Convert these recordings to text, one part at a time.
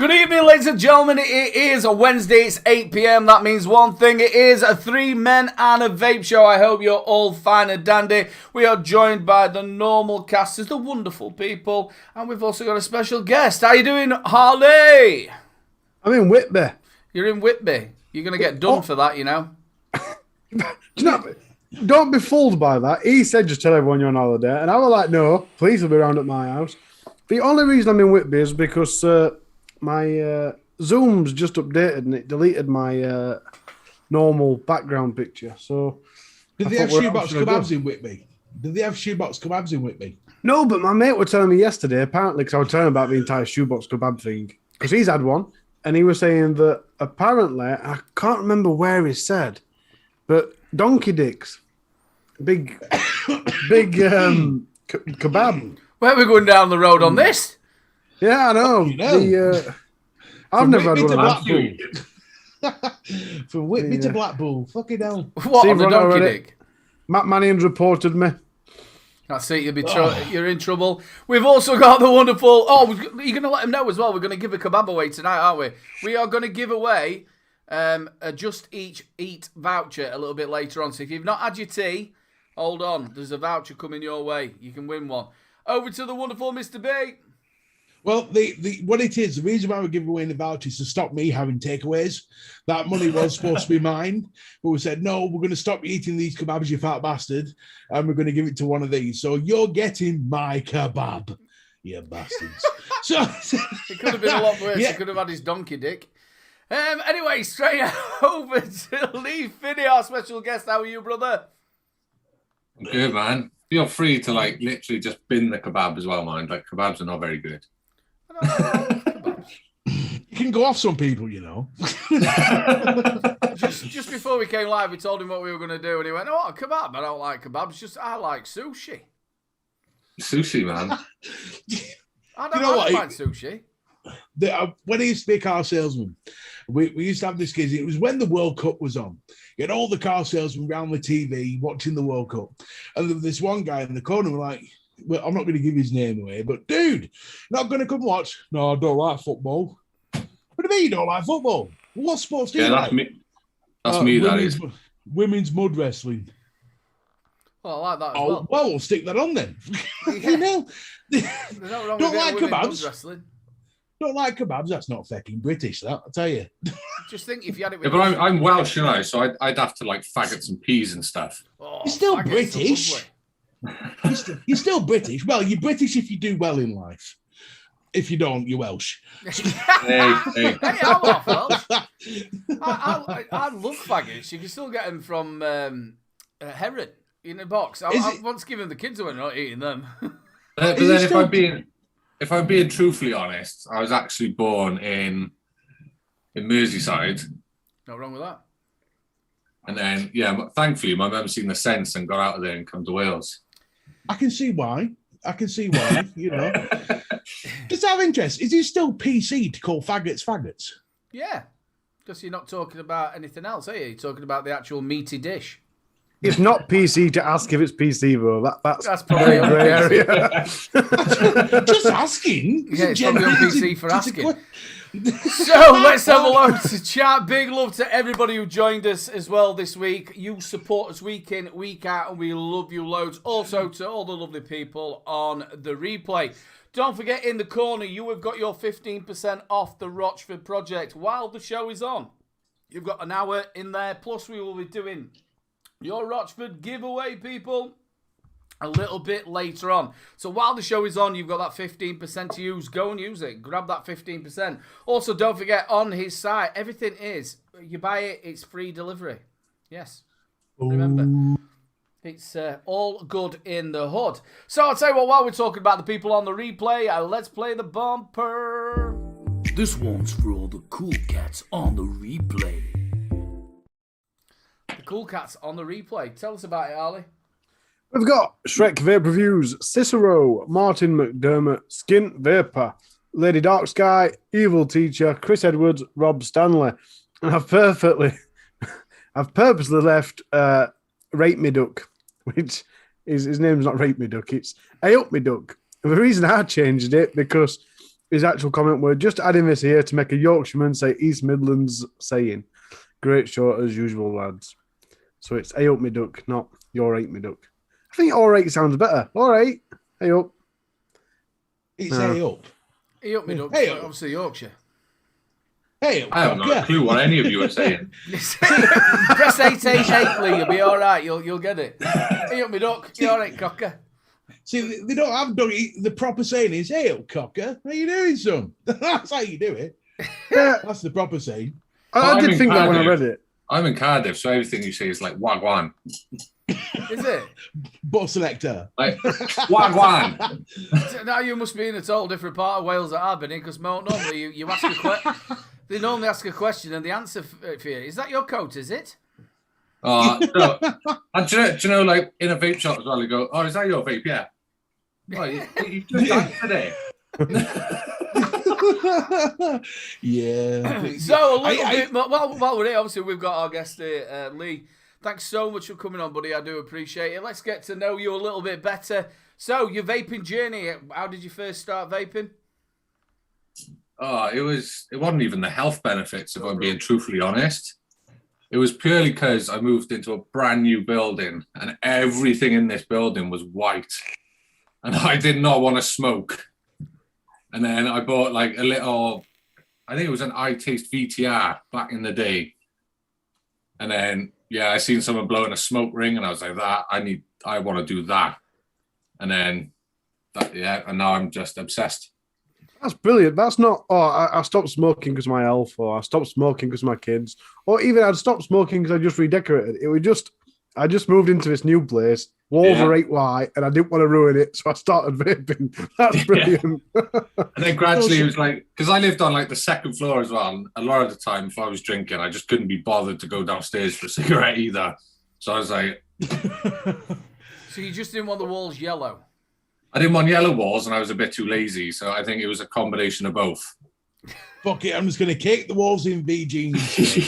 Good evening, ladies and gentlemen. It is a Wednesday. It's 8 p.m. That means one thing. It is a 3 men and a vape show. I hope you're all fine and dandy. We are joined by the normal casters, the wonderful people, and we've also got a special guest. How you doing, Harley? I'm in Whitby. You're in Whitby. You're going to get done for that, you know. Don't be fooled by that. He said just tell everyone you're on holiday. And I was like, no, police will be around at my house. The only reason I'm in Whitby is because my Zoom's just updated and it deleted my normal background picture. So, Did they have shoebox kebabs in Whitby? Did they have shoebox kebabs in Whitby? No, but my mate was telling me yesterday, apparently, because I was telling him about the entire shoebox kebab thing, because he's had one, and he was saying that apparently, I can't remember where he said, but donkey dicks, big kebab. Where are we going down the road on this? Yeah, I know. I've never had one of them. From Whitby to Blackpool. Fucking hell. What, on the donkey dick? Matt Manning's reported me. That's it. You're in trouble. We've also got the wonderful... Oh, you're going to let him know as well. We're going to give a kebab away tonight, aren't we? We are going to give away a Just Eat voucher a little bit later on. So if you've not had your tea, hold on. There's a voucher coming your way. You can win one. Over to the wonderful Mr. B. Well, what it is, the reason why we're giving away the voucher is to stop me having takeaways. That money was supposed to be mine, but we said, no, we're going to stop you eating these kebabs, you fat bastard, and we're going to give it to one of these. So you're getting my kebab, you bastards. So it could have been a lot worse. Yeah. He could have had his donkey dick. Anyway, straight over to Lee Finney, our special guest. How are you, brother? I'm good, man. Feel free to literally just bin the kebab as well, man. Kebabs are not very good. You can go off some people, you know. just before we came live, we told him what we were going to do, and he went, "Oh, a kebab? I don't like kebabs. I like sushi." Sushi, man. I don't like sushi. When I used to be a car salesman, we used to have this case. It was when the World Cup was on. You had all the car salesmen around the TV watching the World Cup, and there was this one guy in the corner, like, well, I'm not going to give his name away, but dude, not going to come watch? No, I don't like football. What do you mean you don't like football? What sports do you like? That's me. That's me, that is. Women's mud wrestling. Well, I like that as well. Well, we'll stick that on then. You know? Don't like kebabs. Don't like kebabs. That's not fucking British, that, I'll tell you. Just think if you had it with... Yeah, but I'm Welsh, you know, so I'd have to faggots and peas and stuff. Oh, you're still British. You're still British. Well, you're British if you do well in life. If you don't, you're Welsh. Hey, I'm not Welsh. I love faggots. You can still get them from Herod in a box. I once given the kids away, not eating them. But then if I'm being truthfully honest, I was actually born in Merseyside. No wrong with that. And then, yeah, thankfully, my mum's seen the sense and got out of there and come to Wales. I can see why, you know. Just out of interest, is it still PC to call faggots faggots? Yeah, because you're not talking about anything else, are you? You're talking about the actual meaty dish. It's not PC to ask if it's PC, though. That's probably a grey area. Just asking. Yeah, it's probably on PC for asking. So let's have a look to chat. Big love to everybody who joined us as well this week. You support us week in, week out, and we love you loads. Also to all the lovely people on the replay. Don't forget, in the corner, you have got your 15% off the Rochford project while the show is on. You've got an hour in there, plus we will be doing your Rochford giveaway, people, a little bit later on. So while the show is on, you've got that 15% to use. Go and use it. Grab that 15%. Also, don't forget, on his site, everything is, you buy it, it's free delivery. Yes. Remember, it's all good in the hood. So I'll tell you what, while we're talking about the people on the replay, let's play the bumper. This one's for all the cool cats on the replay. The cool cats on the replay. Tell us about it, Arlie. We've got Shrek Vape Reviews, Cicero, Martin McDermott, Skint Vapor, Lady Dark Sky, Evil Teacher, Chris Edwards, Rob Stanley. And I've purposely left Rate Me Duck, which is his name's not Rate Me Duck, it's I Up Me Duck. And the reason I changed it because his actual comment were, just adding this here to make a Yorkshireman say East Midlands saying. Great show as usual, lads. So it's hey up me duck, not you're right me duck. I think all right sounds better. All right. Hey up. It's hey up. Hey up me duck. Hey up. Obviously Yorkshire. Hey up. I have no clue what any of you are saying. Press 888, Lee. You'll be all right. You'll get it. Hey up me duck. You all right, cocker? See, they don't have duck. The proper saying is hey up, cocker. How you doing, son? That's how you do it. Yeah. That's the proper saying. I did think that when I read it. I'm in Cardiff, so everything you say is like wagwan. Is it? Bot selector. Like wagwan. Now you must be in a total different part of Wales that I've been in, because normally you ask a question. They normally ask a question and the answer for you is that your coat? Is it? No. And do you know, like in a vape shop as well, they go, "Oh, is that your vape?" Yeah. Oh, you just done today. Yeah. So a little bit. While we're here, obviously we've got our guest here, Lee. Thanks so much for coming on, buddy. I do appreciate it. Let's get to know you a little bit better. So your vaping journey. How did you first start vaping? Oh, it wasn't even the health benefits, if I'm being truthfully honest. It was purely because I moved into a brand new building and everything in this building was white. And I did not want to smoke. And then I bought like a little, I think it was an iTaste VTR back in the day. And then, yeah, I seen someone blowing a smoke ring and I was like, I want to do that. And then, and now I'm just obsessed. That's brilliant. That's not, I stopped smoking because of my health, or I stopped smoking because of my kids, or even I'd stopped smoking because I just redecorated. It was just, I just moved into this new place, walls are 8 white, and I didn't want to ruin it, so I started vaping. That's brilliant. And then gradually it was like, because I lived on like the second floor as well, and a lot of the time if I was drinking, I just couldn't be bothered to go downstairs for a cigarette either. So I was like... So you just didn't want the walls yellow? I didn't want yellow walls and I was a bit too lazy, so I think it was a combination of both. Fuck it, I'm just going to cake the walls in VGs.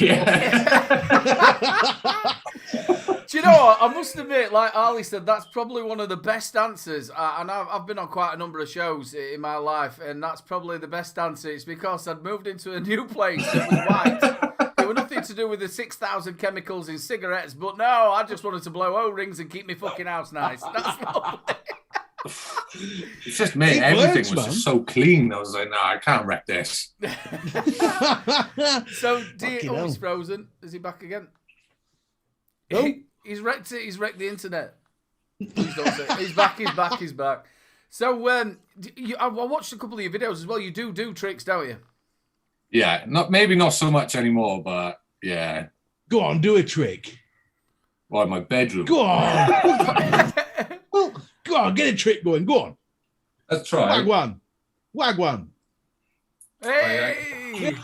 Do you know what? I must admit, like Ali said, that's probably one of the best answers. And I've been on quite a number of shows in my life, and that's probably the best answer. It's because I'd moved into a new place that was white. It was nothing to do with the 6,000 chemicals in cigarettes, but no, I just wanted to blow O-rings and keep my fucking house nice. That's lovely. It's just me. Everything was just so clean. I was like, no, I can't wreck this. So, he's frozen. Is he back again? No. He's wrecked it. He's wrecked the internet. Please don't say. He's back. He's back. He's back. So, I watched a couple of your videos as well. You do tricks, don't you? Yeah, maybe not so much anymore, but yeah. Go on, do a trick. Or in my bedroom. Go on. Go on, get a trick going. Go on. Let's try. Wag one. Hey!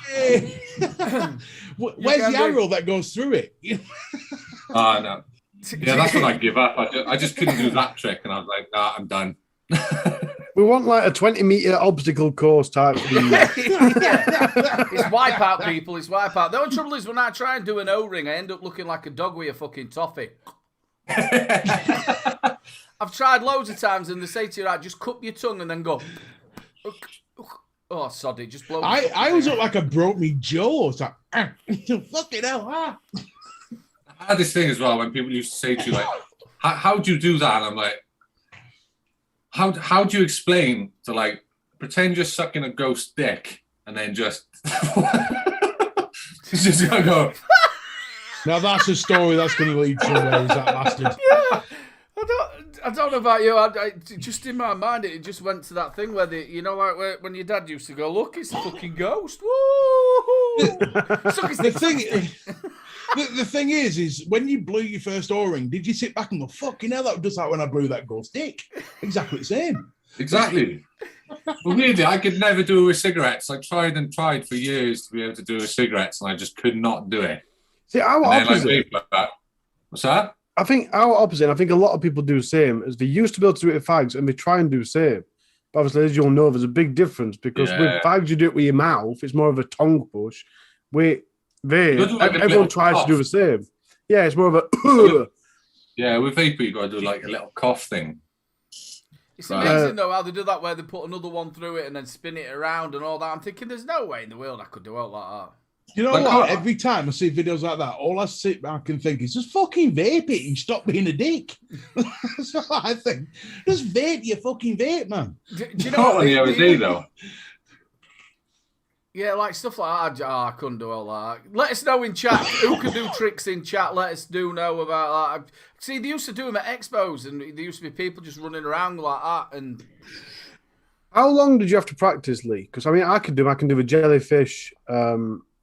Where's the arrow that goes through it? No. Yeah, that's when I give up. I just couldn't do that trick, and I was like, nah, I'm done. We want like a 20-meter obstacle course type thing. Yeah. It's wipeout, people. It's wipeout. The only trouble is when I try and do an O-ring, I end up looking like a dog with a fucking toffee. I've tried loads of times, and they say to you, right, just cup your tongue and then go. Oh, sod it, just blow. I always look like I broke me jaw. It's like, fucking hell. I had this thing as well when people used to say to you, like, how do you do that? And I'm like, how do you explain to, like, pretend you're sucking a ghost dick and then just just gonna go. Now that's a story that's going to lead somewhere. Is that bastard? Yeah. I don't know about you. I just in my mind, it just went to that thing where like when your dad used to go, "Look, it's a fucking ghost." Woo! The thing is when you blew your first O-ring, did you sit back and go, "Fucking hell, that was like when I blew that ghost dick"? Exactly the same. Exactly. But weirdly, I could never do it with cigarettes. I tried and tried for years to be able to do it with cigarettes, and I just could not do it. See, our opposite. What's that? I think our opposite. I think a lot of people do the same. As they used to be able to do it with fags, and they try and do the same. But obviously, as you'll know, there's a big difference because with fags, you do it with your mouth. It's more of a tongue push. With vape, everyone tries to do the same. Yeah, it's more of a. Yeah, with vape, you got to do like a little cough thing. It's amazing though how they do that, where they put another one through it and then spin it around and all that. I'm thinking, there's no way in the world I could do all like that. You know what? Every time I see videos like that, all I sit back and think is just fucking vape it and stop being a dick. That's what I think. Just vape your fucking vape, man. Do you know what? Though. Yeah, like stuff like that. I couldn't do all that. Let us know in chat. Who can do tricks in chat? Let us know about that. See, they used to do them at expos, and there used to be people just running around like that. And how long did you have to practice, Lee? Because I mean, I can do a jellyfish.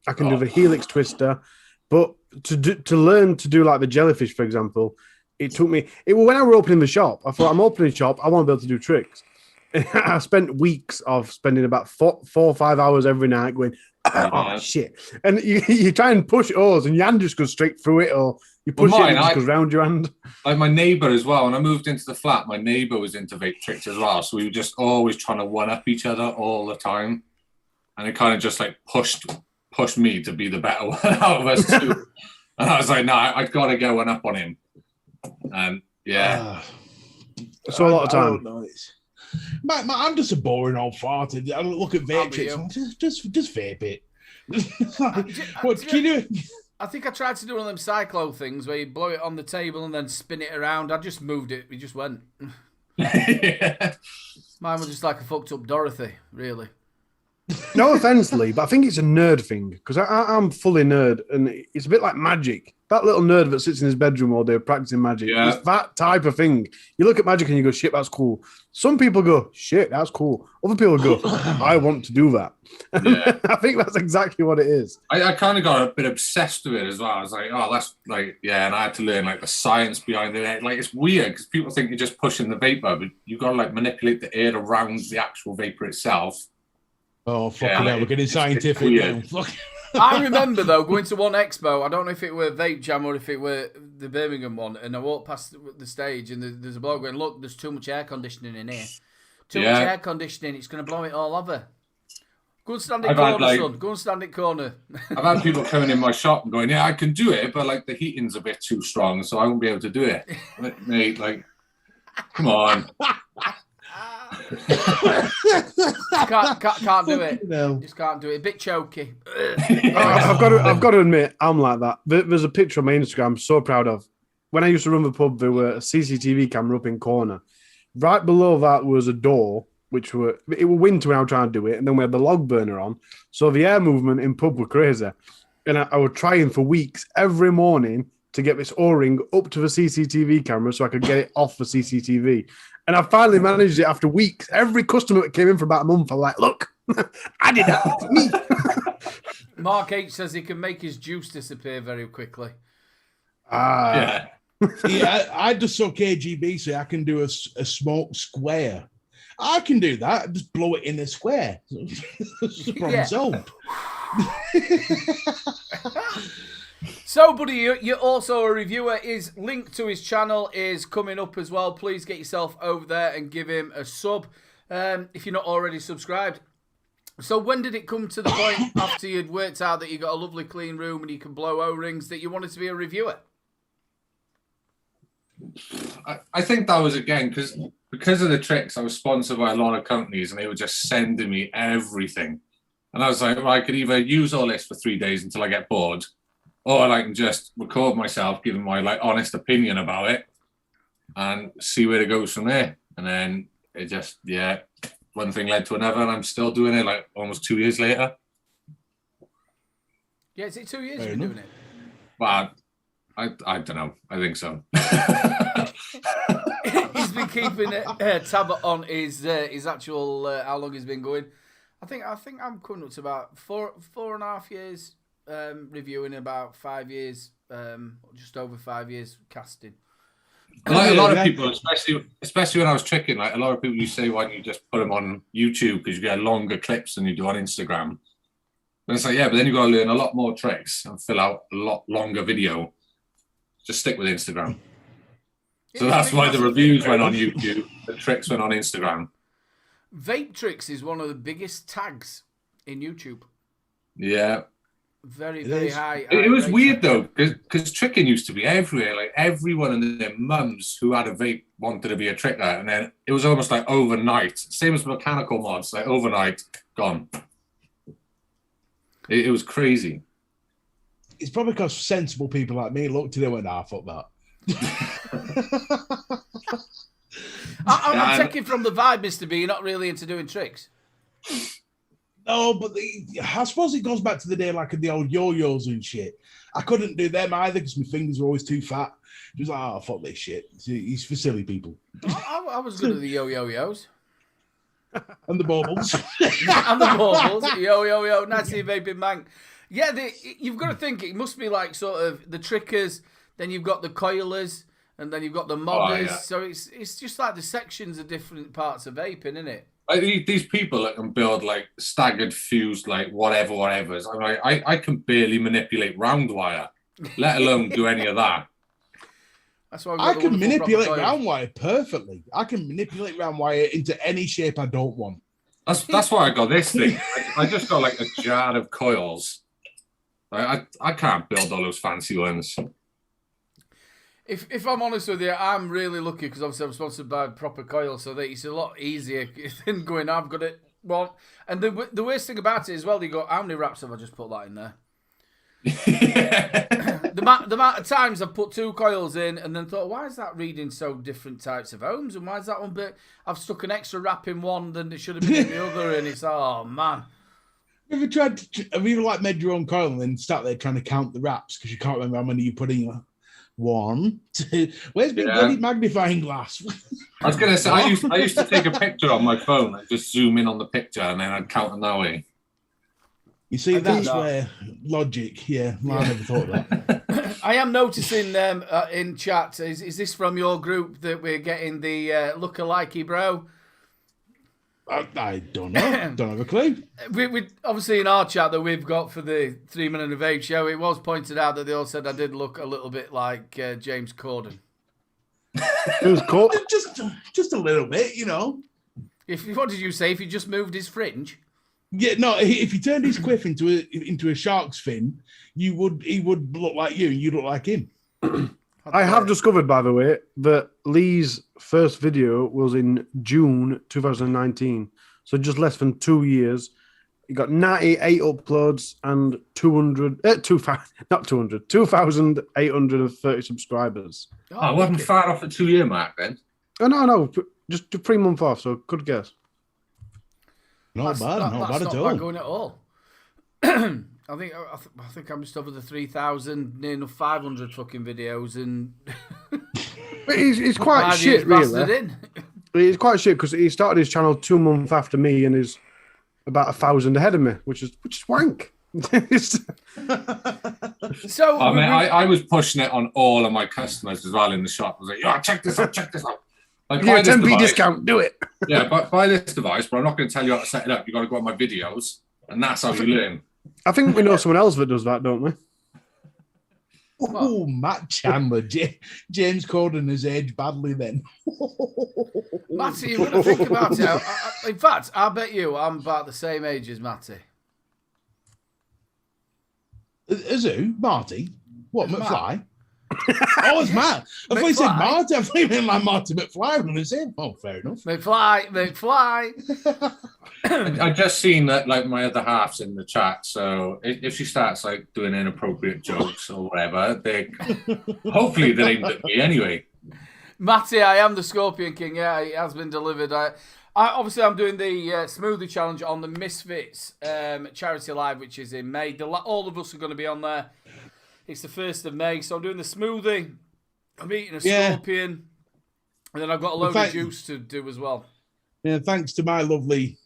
I can do the helix twister, but to learn to do like the jellyfish, for example, it took me. When I were opening the shop, I thought I'm opening a shop. I want to be able to do tricks. I spent weeks of spending about 4 or 5 hours every night going, oh shit. And you try and push O's and your hand just goes straight through it, or you push it and it just goes round your hand. Like my neighbour as well, when I moved into the flat, my neighbour was into vape tricks as well. So we were just always trying to one-up each other all the time. And it kind of just like pushed me to be the better one out of us too. And I was like, no, I've got to go one up on him. And yeah. So a lot of time. I'm just a boring old fart. I look at vape tricks. Just vape it. What can you do? I think I tried to do one of them cyclo things where you blow it on the table and then spin it around. I just moved it. It just went. Yeah. Mine was just like a fucked up Dorothy, really. No offense, Lee, but I think it's a nerd thing, because I'm fully nerd, and it's a bit like magic. That little nerd that sits in his bedroom all day practicing magic. Yeah. It's that type of thing. You look at magic and you go, shit, that's cool. Some people go, shit, that's cool. Other people go, I want to do that. Yeah. I think that's exactly what it is. I kind of got a bit obsessed with it as well. I was like, oh, that's like, yeah, and I had to learn like the science behind it. Like, it's weird because people think you're just pushing the vapor, but you've got to like manipulate the air around the actual vapor itself. Oh, fucking hell, we're getting scientific now. I remember, though, going to one expo. I don't know if it were Vape Jam or if it were the Birmingham one, and I walked past the stage, and there's a bloke going, look, there's too much air conditioning in here. Too much air conditioning, it's going to blow it all over. Go and stand in corner, son. Go and stand in corner. I've had people coming in my shop and going, yeah, I can do it, but, like, the heating's a bit too strong, so I won't be able to do it. Mate, like, come on. Can't do it. No. Just can't do it. A bit choky. I've got to admit, I'm like that. There's a picture on my Instagram I'm so proud of. When I used to run the pub, there were a CCTV camera up in corner. Right below that was a door, it was winter when I was trying to do it, and then we had the log burner on. So the air movement in pub were crazy. And I was trying for weeks every morning to get this O-ring up to the CCTV camera so I could get it off the CCTV. And I finally managed it after weeks. Every customer that came in for about a month, I'm like, look, I did that. It's me. Mark H says he can make his juice disappear very quickly. Yeah, I just saw KGB say I can do a smoke square. I can do that. Just blow it in a square. From soap. So, buddy, you're also a reviewer. His link to his channel is coming up as well. Please get yourself over there and give him a sub if you're not already subscribed. So when did it come to the point after you'd worked out that you got a lovely clean room and you can blow O-rings that you wanted to be a reviewer? I think that was, again, because of the tricks, I was sponsored by a lot of companies and they were just sending me everything. And I was like, well, I could either use all this for 3 days until I get bored, or I can just record myself giving my like honest opinion about it and see where it goes from there. And then it just, one thing led to another, and I'm still doing it like almost 2 years later. Yeah, is it 2 years you've been doing it? Well, I don't know. I think so. He's been keeping tab on his actual how long he's been going. I think I'm coming up to about four and a half years reviewing, about 5 years, just over 5 years casting. Like a lot of people, especially when I was tricking, like a lot of people, you say, why don't you just put them on YouTube because you get longer clips than you do on Instagram? And it's like, yeah, but then you got to learn a lot more tricks and fill out a lot longer video. Just stick with Instagram. So that's why the reviews went on YouTube, the tricks went on Instagram. Vape tricks is one of the biggest tags in YouTube. Yeah. Very, It very is. high. It was rate. weird though, because tricking used to be everywhere. Like everyone and their mums who had a vape wanted to be a tricker, and then it was almost like overnight. Same as mechanical mods, like overnight, gone. It was crazy. It's probably because sensible people like me looked at it and went, fuck that. I'm taking from the vibe, Mr. B, you're not really into doing tricks. No, but I suppose it goes back to the day like the old yo-yos and shit. I couldn't do them either because my fingers were always too fat. It was like, fuck this shit. It's for silly people. I was good at the yo-yo-yos. And the baubles. And the baubles. Yo-yo-yo, Natty Vaping Mank. Yeah, you've got to think, it must be like sort of the trickers, then you've got the coilers, and then you've got the modders. Yeah. So it's just like the sections of different parts of vaping, isn't it? Like these people that can build like staggered fused, like whatever's. I'm like, I can barely manipulate round wire, let alone do any of that. That's why I can manipulate round wire perfectly. I can manipulate round wire into any shape I don't want. That's why I got this thing. I just got like a jar of coils. I can't build all those fancy ones. If I'm honest with you, I'm really lucky because obviously I'm sponsored by Proper Coil, so that it's a lot easier than going, I've got it one. And the worst thing about it as well, you go, how many wraps have I just put that in there? the amount of times I've put 2 coils in and then thought, why is that reading so different types of ohms? And why is that one bit? I've stuck an extra wrap in one than it should have been in the other, and it's, oh man. Have you like made your own coil and then start there trying to count the wraps because you can't remember how many you put in? 1, 2. Where's my bloody magnifying glass? I was gonna say I used to take a picture on my phone and just zoom in on the picture and then I'd count them that way. You see, that's where logic. Yeah, I never thought of that. I am noticing in chat. Is this from your group that we're getting the look-alikey bro? I don't know. Don't have a clue. We obviously in our chat that we've got for the 3 Minute of Vape show, it was pointed out that they all said I did look a little bit like James Corden. It was cool. Just a little bit, you know. What did you say? If he just moved his fringe? Yeah, no. If he turned his quiff into a shark's fin, he would look like you, and you'd look like him. I have discovered, by the way, that Lee's first video was in June 2019. So just less than 2 years. He got 98 uploads and 2,830 subscribers. Oh, I wasn't far off the 2-year mark then. Oh, no. Just a 3 month off, so good guess. Not bad at all. That's not bad going at all. I think I'm just over the 3,000, near enough 500 fucking videos, and he's quite shit, really. He's quite shit because he started his channel 2 months after me and is about 1,000 ahead of me, which is wank. So I was pushing it on all of my customers as well in the shop. I was like, "Yo, check this out. Like, buy 10p discount, do it." Yeah, buy this device, but I'm not going to tell you how to set it up. You got to go on my videos, and that's how you learn. I think we know someone else that does that, don't we? Oh, Matt Chandler. James Corden has aged badly then. Matty, you wouldn't think about it. In fact, I bet you I'm about the same age as Matty. Is who? Marty? What, McFly? Oh, it's Matt. I thought you said Marty. I thought you meant like Marty McFly. I'm going to say, oh, fair enough. McFly. I just seen that like my other half's in the chat, so if she starts like doing inappropriate jokes or whatever, hopefully they're aimed at me anyway. Matty, I am the Scorpion King. Yeah, it has been delivered. Obviously, I'm doing the smoothie challenge on the Misfits charity live, which is in May. All of us are going to be on there. It's the 1st of May, so I'm doing the smoothie. I'm eating a scorpion, and then I've got a load of juice to do as well. Yeah, thanks to my lovely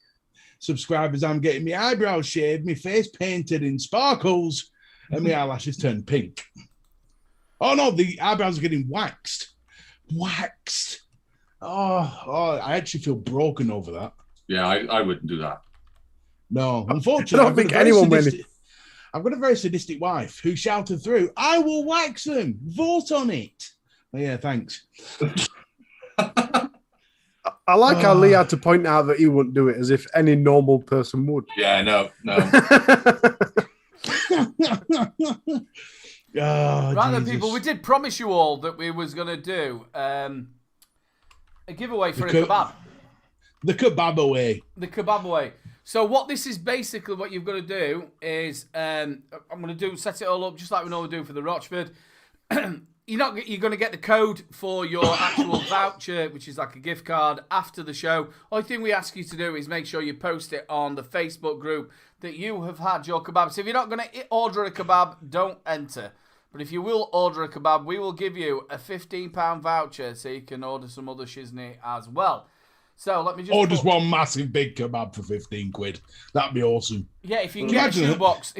subscribers, I'm getting my eyebrows shaved, my face painted in sparkles, and my eyelashes turned pink. Oh no, the eyebrows are getting waxed. Oh, I actually feel broken over that. Yeah, I wouldn't do that. No, unfortunately, I don't think anyone will. I've got a very sadistic wife who shouted through, "I will wax them. Vote on it." Oh, yeah, thanks. I like how Lee had to point out that he wouldn't do it as if any normal person would. Yeah, no. Oh, Right then, Jesus. people, we did promise you all that we was going to do a giveaway for a The kebab. The kebab away. The kebab away. So what this is basically, what you've got to do is, I'm going to set it all up just like we normally do for the Rochford. You're going to get the code for your actual voucher, which is like a gift card, after the show. Only thing we ask you to do is make sure you post it on the Facebook group that you have had your kebab. So if you're not going to order a kebab, don't enter. But if you will order a kebab, we will give you a £15 voucher so you can order some other shiznit as well. So let me just... Or just one massive big kebab for 15 quid. That'd be awesome. Yeah, if you can get a shoebox,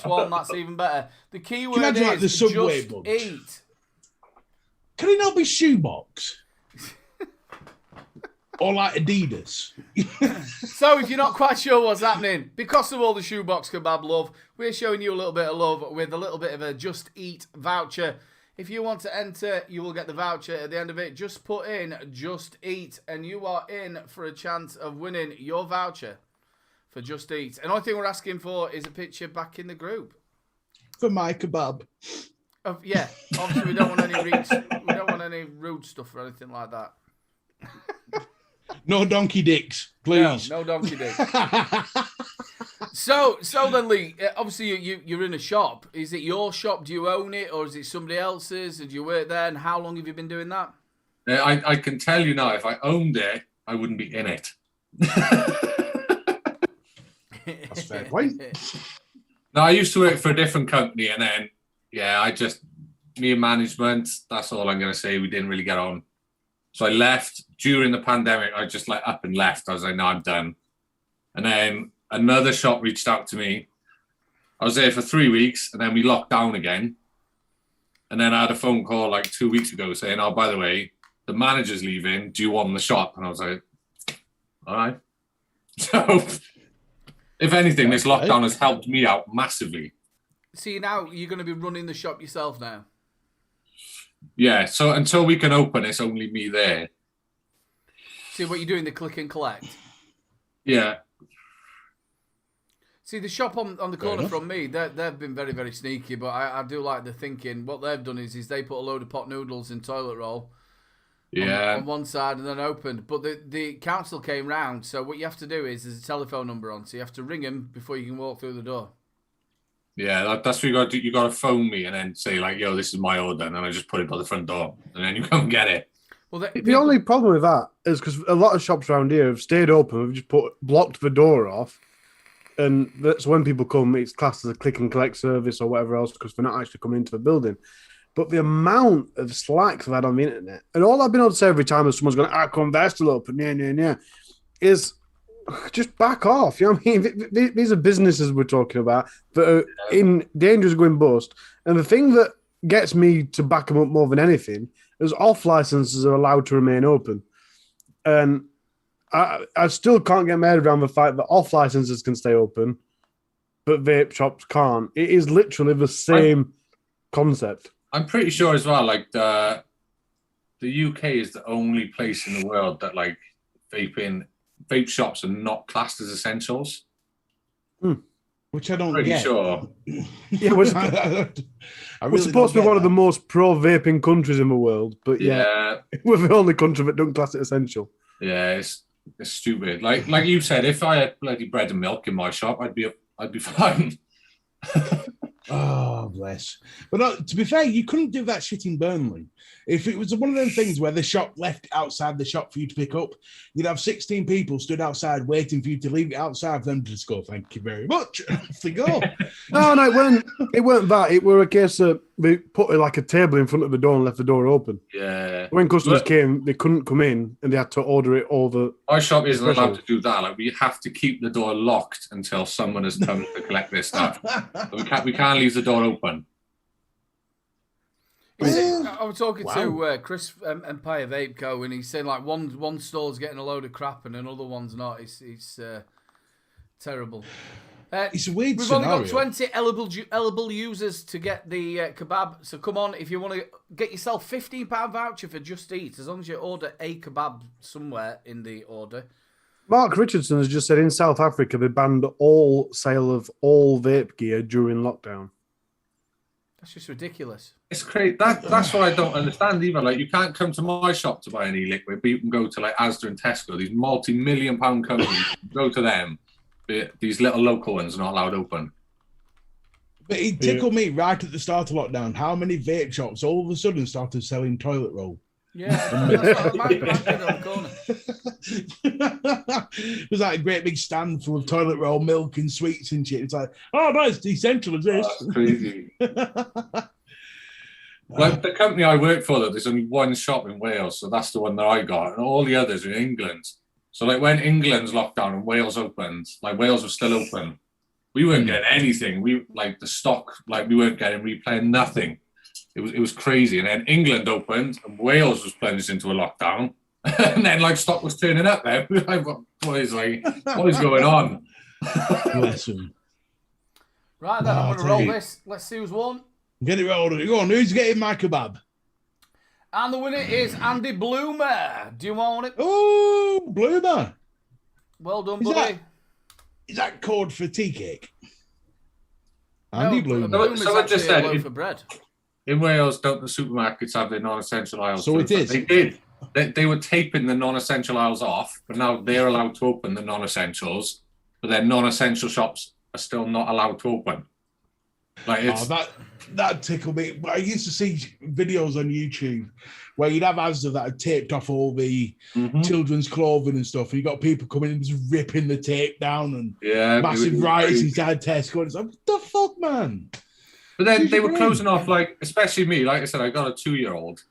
one, that's even better. The key word is like the Subway just bunch? eat. Can it not be shoebox? Or like Adidas? So if you're not quite sure what's happening, because of all the shoebox kebab love, we're showing you a little bit of love with a little bit of a Just Eat voucher. If you want to enter, you will get the voucher at the end of it. Just put in Just Eat, and you are in for a chance of winning your voucher for Just Eat. And the only thing we're asking for is a picture back in the group. For my kebab. Yeah, obviously we don't want any rude stuff or anything like that. No donkey dicks, please. No donkey dicks. So then, Lee, obviously you're in a shop. Is it your shop? Do you own it, or is it somebody else's? Did you work there? And how long have you been doing that? I can tell you now, if I owned it, I wouldn't be in it. That's fair point. No, I used to work for a different company, and then, me and management, that's all I'm going to say. We didn't really get on. So I left during the pandemic. I just up and left. I was like, no, I'm done. And then another shop reached out to me. I was there for 3 weeks, and then we locked down again. And then I had a phone call 2 weeks ago saying, oh, by the way, the manager's leaving. Do you want the shop? And I was like, all right. So if anything, this lockdown has helped me out massively. See, now you're going to be running the shop yourself now. Yeah, so until we can open, it's only me there. See what you're doing, the click and collect. Yeah. See, the shop on the corner from me, they've been very, very sneaky, but I do like the thinking. What they've done is they put a load of pot noodles in toilet roll on one side and then opened. But the council came round, so what you have to do is there's a telephone number on, so you have to ring them before you can walk through the door. Yeah, that's what you got to do. You got to phone me and then say, yo, this is my order, and then I just put it by the front door, and then you come and get it. Well, the only problem with that is because a lot of shops around here have stayed open, have just blocked the door off, and that's when people come, it's classed as a click and collect service or whatever else because they're not actually coming into the building. But the amount of slacks I've had on the internet, and all I've been able to say every time is someone's going, come, they're still open, is just back off. You know what I mean? These are businesses we're talking about that are in danger of going bust. And the thing that gets me to back them up more than anything is off licenses are allowed to remain open. And I still can't get my head around the fact that off licenses can stay open, but vape shops can't. It is literally the same concept. I'm pretty sure as well, the UK is the only place in the world that vape shops are not classed as essentials. Which I don't Pretty get. sure. Yeah, we're supposed to be one of the most pro-vaping countries in the world, but we're the only country that don't class it essential. Yeah, it's stupid. Like you said, if I had bloody bread and milk in my shop, I'd be fine. Oh, bless. But no, to be fair, you couldn't do that shit in Burnley. If it was one of them things where the shop left outside the shop for you to pick up, you'd have 16 people stood outside waiting for you to leave it outside for them to just go, thank you very much. Off they go. No, it weren't that. It were a case of they put a table in front of the door and left the door open. Yeah. When customers came, they couldn't come in and they had to order it over. Our shop isn't allowed to do that. We have to keep the door locked until someone has come to collect their stuff. We can't leave the door open. I was talking to Chris Empire Vape Co, and he's saying one store's getting a load of crap and another one's not. It's terrible. It's a weird We've scenario. only got 20 eligible users to get the kebab. So come on, if you want to get yourself £15 voucher for Just Eat, as long as you order a kebab somewhere in the order. Mark Richardson has just said in South Africa they banned all sale of all vape gear during lockdown. That's just ridiculous. It's crazy. That's what I don't understand either. Like, you can't come to my shop to buy any liquid, but you can go to like Asda and Tesco, these multi-million-pound companies. Go to them, but these little local ones are not allowed open. But it tickled me right at the start of lockdown how many vape shops all of a sudden started selling toilet roll. Yeah, that's what my did on the corner. It was like a great big stand full of toilet roll, milk, and sweets and shit. It's like, oh, that's essential as this. Oh, that's crazy. Like the company I work for, though, there's only one shop in Wales, so that's the one that I got, and all the others are in England. So, like, when England's locked down and Wales opened, like, Wales was still open, we weren't getting anything. We, like, the stock, like, we weren't getting replay, nothing. It was crazy. And then England opened, and Wales was plunged into a lockdown, and then, like, stock was turning up there. We were like, what is going on? Bless him. Right, then, I'm going to roll this. Let's see who's won. Get it rolled. Go on, who's getting my kebab? And the winner is Andy Bloomer. Do you want it? Oh, Bloomer. Well done, buddy. Is that code for tea cake? No, Andy Bloomer. Bloomer's So I just actually a said, loaf of bread. In Wales, don't the supermarkets have their non-essential aisles? So it is. They did. They were taping the non-essential aisles off, but now they're allowed to open the non-essentials, but their non-essential shops are still not allowed to open. Like, it's... That tickled me. I used to see videos on YouTube where you'd have Asda that had taped off all the children's clothing and stuff, and you got people coming in just ripping the tape down and massive riots inside Tesco. It's like, what the fuck, man? But then they were closing off, like, especially me. Like I said, I got a 2-year-old,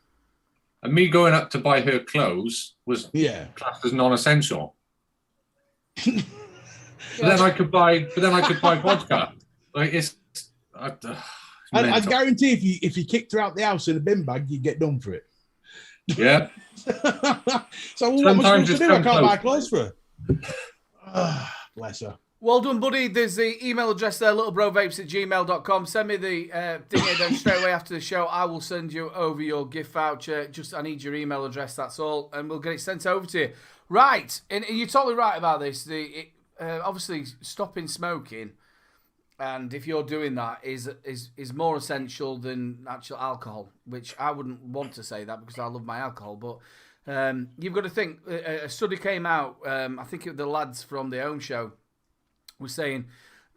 and me going up to buy her clothes was classed as non-essential. But then I could buy vodka. Like, it's. I guarantee if you kicked her out the house in a bin bag, you'd get done for it. Yeah. So what am I supposed to do? I can't buy clothes for her. Bless her. Well done, buddy. There's the email address there, littlebrovapes@gmail.com. Send me the thing then straight away after the show. I will send you over your gift voucher. I need your email address, that's all, and we'll get it sent over to you. Right, and you're totally right about this. Obviously, stopping smoking, and if you're doing that, is more essential than actual alcohol, which I wouldn't want to say that because I love my alcohol, but you've got to think, a study came out, I think the lads from the Home Show were saying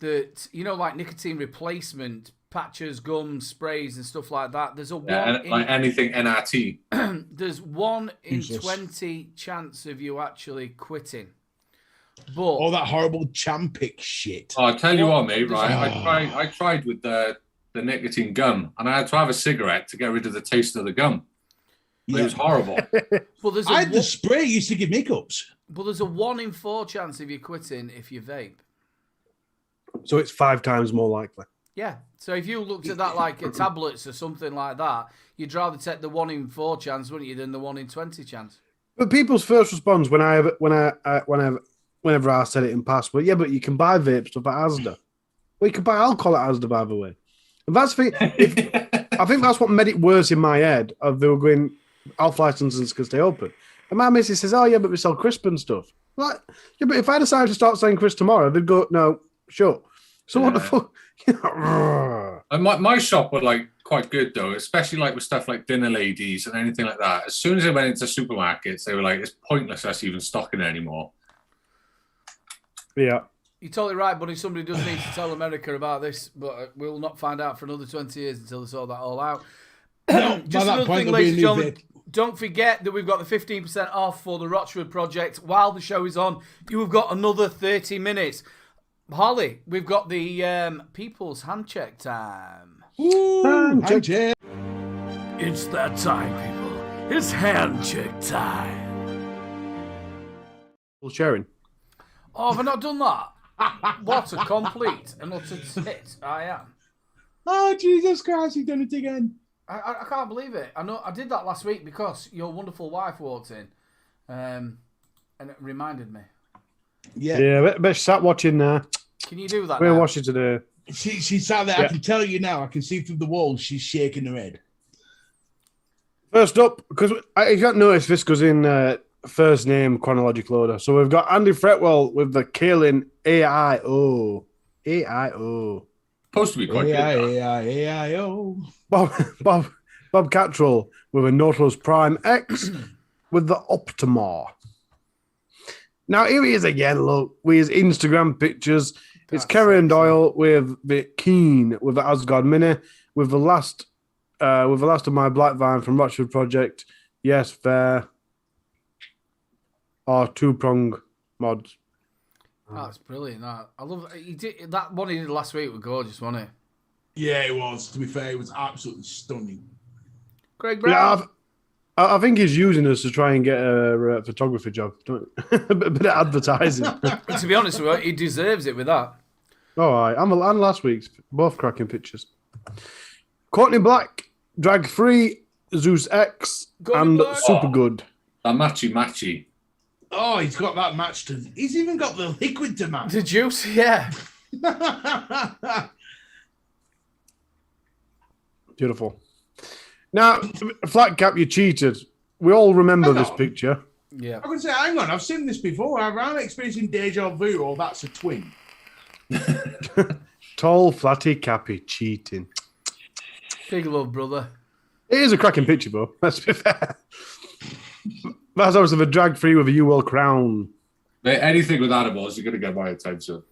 that, like nicotine replacement, patches, gums, sprays and stuff like that, there's like anything NRT. There's 1 in 20 chance of you actually quitting. But all that horrible Champic shit. Oh, I tell you what, mate, right? I tried with the nicotine gum, and I had to have a cigarette to get rid of the taste of the gum. It was horrible. But the spray used to give me cups. But there's a 1 in 4 chance of you quitting if you vape. So it's 5 times more likely. Yeah. So if you looked at that like a tablets or something like that, you'd rather take the 1 in 4 chance, wouldn't you, than the 1 in 20 chance? But people's first response whenever I said it in past, but you can buy vape stuff at Asda. Well, you can buy alcohol at Asda, by the way. And that's I think that's what made it worse in my head. Of they were going off licenses can stay open, and my missus says, "Oh yeah, but we sell crisp and stuff." Like, yeah, but if I decide to start selling crisp tomorrow, they'd go, "No, sure." So what the fuck? And my shop were like quite good though, especially like with stuff like dinner ladies and anything like that. As soon as they went into supermarkets, they were like, "It's pointless us even stocking it anymore." Yeah. You're totally right, buddy. Somebody does need to tell America about this, but we'll not find out for another 20 years until they sort that all out. Just another thing, ladies and gentlemen, don't forget that we've got the 15% off for the Rochford project. While the show is on, you have got another 30 minutes. Holly, we've got the people's hand check time. Hand check. It's that time, people. It's hand check time. Well, sharing. Oh, have I not done that? What a complete and utter tit I am. Oh, Jesus Christ, you've done it again. I can't believe it. I know I did that last week because your wonderful wife walked in and it reminded me. Yeah, but she sat watching now. Can you do that We're now? watching today. She sat there. Yeah. I can tell you now. I can see through the walls. She's shaking her head. First up, because if you haven't noticed, this goes in first name chronological order. So we've got Andy Fretwell with the Kaelin AIO. AIO. Supposed to be quite good. A-I-A-I-A-I-O. Bob Cattrall with a Nautilus Prime X with the Optima. Now here he is again, look, with his Instagram pictures. It's Karen Doyle with the Keen with the Asgard Mini with the last of my Black Vine from Rochford Project. Yes, fair. Or two-prong mods. That's brilliant. That I love. He did that one he did last week was gorgeous, wasn't it? Yeah, it was. To be fair, it was absolutely stunning. Craig Brown. Yeah, I think he's using us to try and get a photography job. A bit of advertising. To be honest with you, he deserves it with that. All right, and last week's both cracking pictures. Courtney Black, Drag Free, Zeus X, and Black. Super Good. That matchy. Oh, he's got that match to. He's even got the liquid to match. The juice, yeah. Beautiful. Now, Flat Cap, you cheated. We all remember this picture. Yeah. I can say, hang on, I've seen this before. I'm experiencing deja vu, or that's a twin. Tall, flatty, cappy, cheating. Big love, brother. It is a cracking picture, bro. Let's be fair. That's obviously the drag free with a UL crown. Mate, anything with animals, you're going to get my attention.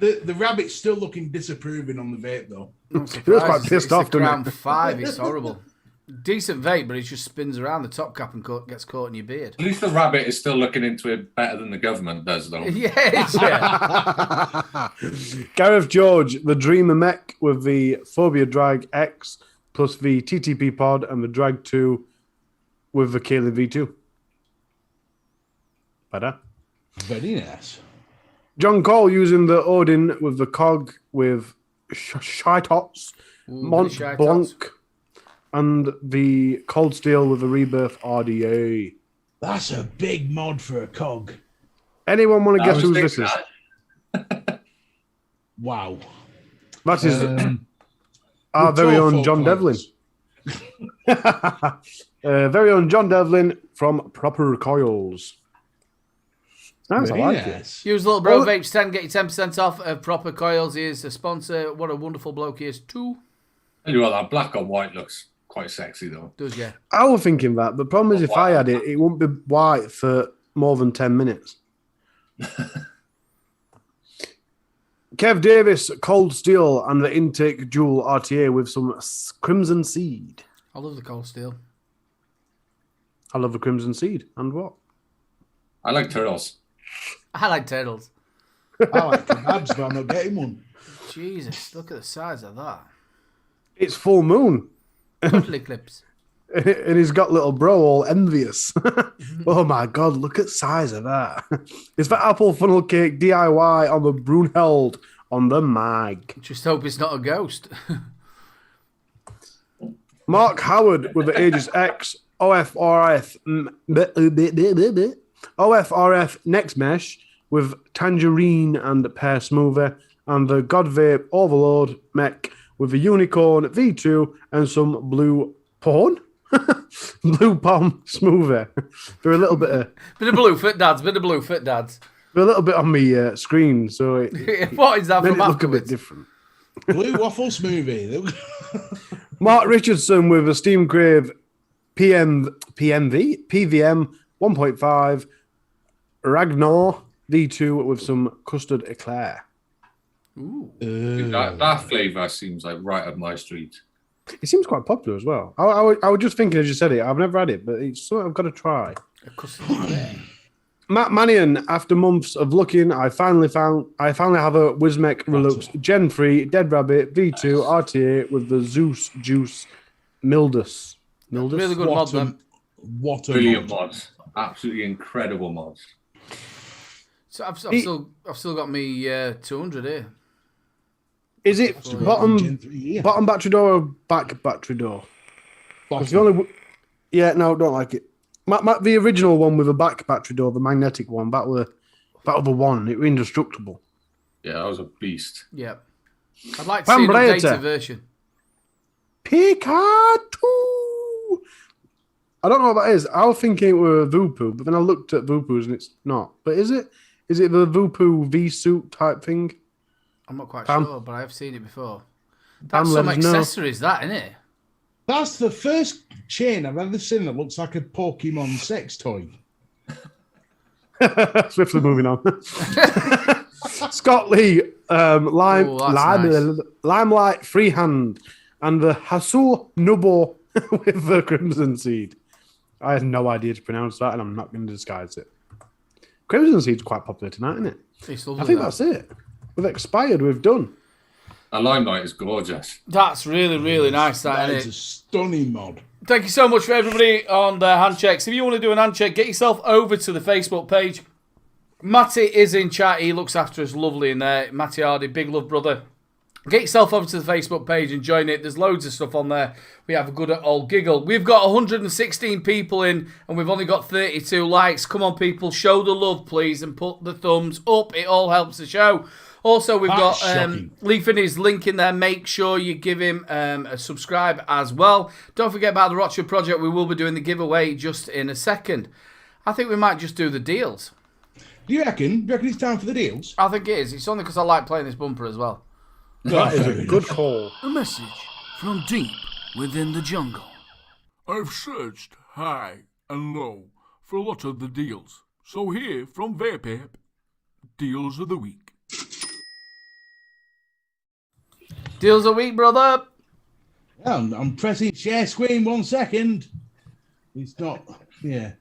The rabbit's still looking disapproving on the vape, though. He was quite pissed off, didn't Crown 5, it's horrible. Decent vape, but it just spins around the top cap and gets caught in your beard. At least the rabbit is still looking into it better than the government does, though. Yes, yeah. Gareth George, the Dreamer Mech with the Phobia Drag X plus the TTP Pod and the Drag 2 with the Kaelin V2. Better. Very nice. John Cole using the Odin with the Cog with Shitots, Mont Blanc, and the Cold Steel with the Rebirth RDA. That's a big mod for a cog. Anyone want to guess who this is? Wow. That is our very own John Devlin. Very own John Devlin from Proper Coils. Nice, I like it. Use little bro Vapes 10, get you 10% off of Proper Coils. He is a sponsor. What a wonderful bloke he is too. Tell you what, that black on white looks quite sexy, though. Does, yeah. I was thinking that. The problem is if I had it, it wouldn't be white for more than 10 minutes. Kev Davis, Cold Steel, and the Intake Dual RTA with some Crimson Seed. I love the Cold Steel. I love the Crimson Seed. And what? I like turtles. I like turtles. I like kebabs, but I'm not getting one. Jesus, look at the size of that. It's full moon. Cuddly clips. And he's got little bro all envious. Oh my God, look at the size of that. It's the Apple Funnel Cake DIY on the Brunheld on the mag. Just hope it's not a ghost. Mark Howard with the Aegis X OFRF Next Mesh with Tangerine and Pear Smoother and the God Vape Overload Mech with the Unicorn V2 and some Blue Porn? Blue Palm Smoother. They're a little bit of... Bit of blue fit dads, They're a little bit on my screen, so it what is that made from it look a bit afterwards? different. Blue waffle smoothie. Mark Richardson with a Steam Crave PVM 1.5 Ragnar V2 with some custard eclair. Ooh. That flavour seems like right up my street. It seems quite popular as well. I was just thinking as you said it. I've never had it, but it's something I've got to try. Matt Mannion, after months of looking, I finally have a Wismec Relux Gen 3 Dead Rabbit V2 RTA with the Zeus Juice Mildus. Really good mod, man. What a Brilliant mods. Absolutely incredible mods. So I've still got me 200 here. Is it bottom battery door or back battery door? Don't like it. The original one with a back battery door, the magnetic one, that was the one. It was indestructible. Yeah, that was a beast. Yeah. I'd like to see an updated version. Pikachu! I don't know what that is. I was thinking it were Voopoo, but then I looked at Voopoo's and it's not. But is it? Is it the Voopoo V-suit type thing? I'm not quite Pam? sure, but I've seen it before. Pam, That's some let us know. accessories, that, isn't it? That's the first chain I've ever seen that looks like a Pokemon sex toy. Swiftly moving on. Scott Lee, Limelight Freehand, and the Hasul Nubo with the Crimson Seed. I had no idea to pronounce that, and I'm not going to disguise it. Crimson Seed's quite popular tonight, isn't it? It's lovely, I think that's it. We've expired. We've done. A limelight is gorgeous. That's really, really nice, that, That isn't is it? a stunning mod. Thank you so much for everybody on the hand checks. If you want to do an hand check, get yourself over to the Facebook page. Matty is in chat. He looks after us lovely in there. Matty Hardy, big love brother. Get yourself over to the Facebook page and join it. There's loads of stuff on there. We have a good old giggle. We've got 116 people in and we've only got 32 likes. Come on, people. Show the love, please, and put the thumbs up. It all helps the show. Also, we've got Lee Finney's link in there. Make sure you give him a subscribe as well. Don't forget about the Rochester Project. We will be doing the giveaway just in a second. I think we might just do the deals. Do you reckon? Do you reckon it's time for the deals? I think it is. It's only because I like playing this bumper as well. That is a good call. A message from deep within the jungle. I've searched high and low for a lot of the deals. So here from Vape, deals of the week. Deals a week, brother. Yeah, I'm pressing share screen 1 second. It's not. Yeah.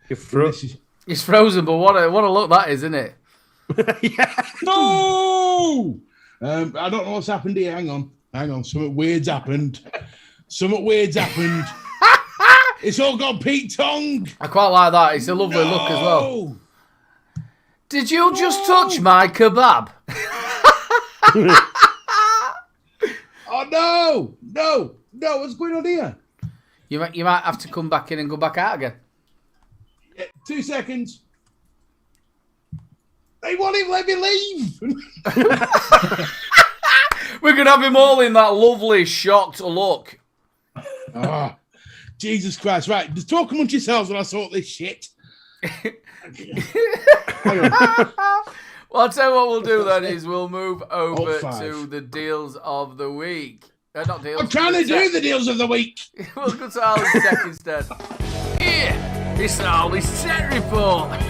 It's frozen, but what a look that is, isn't it? Yeah. No! I don't know what's happened here. Hang on. Something weird's happened. It's all got Pete tongue. I quite like that. It's a lovely look as well. Did you just touch my kebab? Oh, no. What's going on here? You might have to come back in and go back out again. Yeah, 2 seconds. They won't even let me leave. We're going to have him all in that lovely shocked look. Oh, Jesus Christ. Right, just talk amongst yourselves when I sort this shit. Well, I'll tell you what we'll do then is we'll move over to the deals of the week. Not deals. I'm trying to do the deals of the week. We'll go to Ali's tech instead. Here, it's Ali's tech report.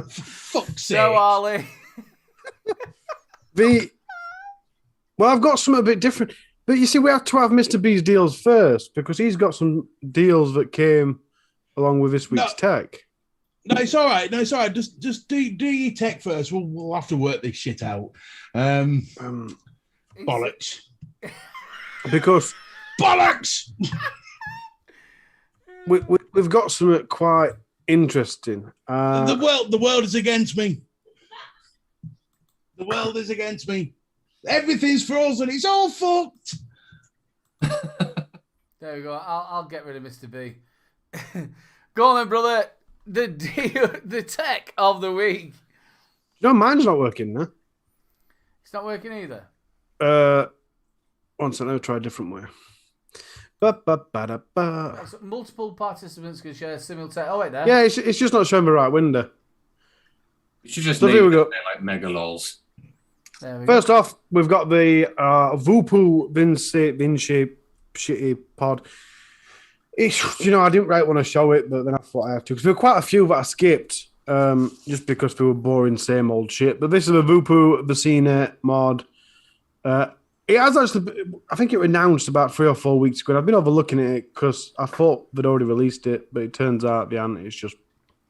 Fuck's sake. So, Ali. Well, I've got something a bit different. But you see, we have to have Mr. B's deals first because he's got some deals that came along with this week's tech. No, it's all right. Just do your tech first. We'll have to work this shit out. Bollocks. Because bollocks. we've got something quite interesting. The world is against me. The world is against me. Everything's frozen. It's all fucked. There we go. I'll get rid of Mr. B. Go on then, brother. The tech of the week. No, mine's not working now. It's not working either. One second, I'll try a different way. Multiple participants can share simultaneously. Oh, wait, there. Yeah, it's just not showing the right window. You should just So leave here we it go. there like mega lols. First off, we've got the Voopoo Vinci shitty pod. It's, I didn't really want to show it, but then I thought I have to. Because there were quite a few that I skipped, just because they were boring, same old shit. But this is a Voopoo Vicine mod. It has actually, I think it was announced about 3 or 4 weeks ago. I've been overlooking it because I thought they'd already released it, but it turns out they hadn't. It's just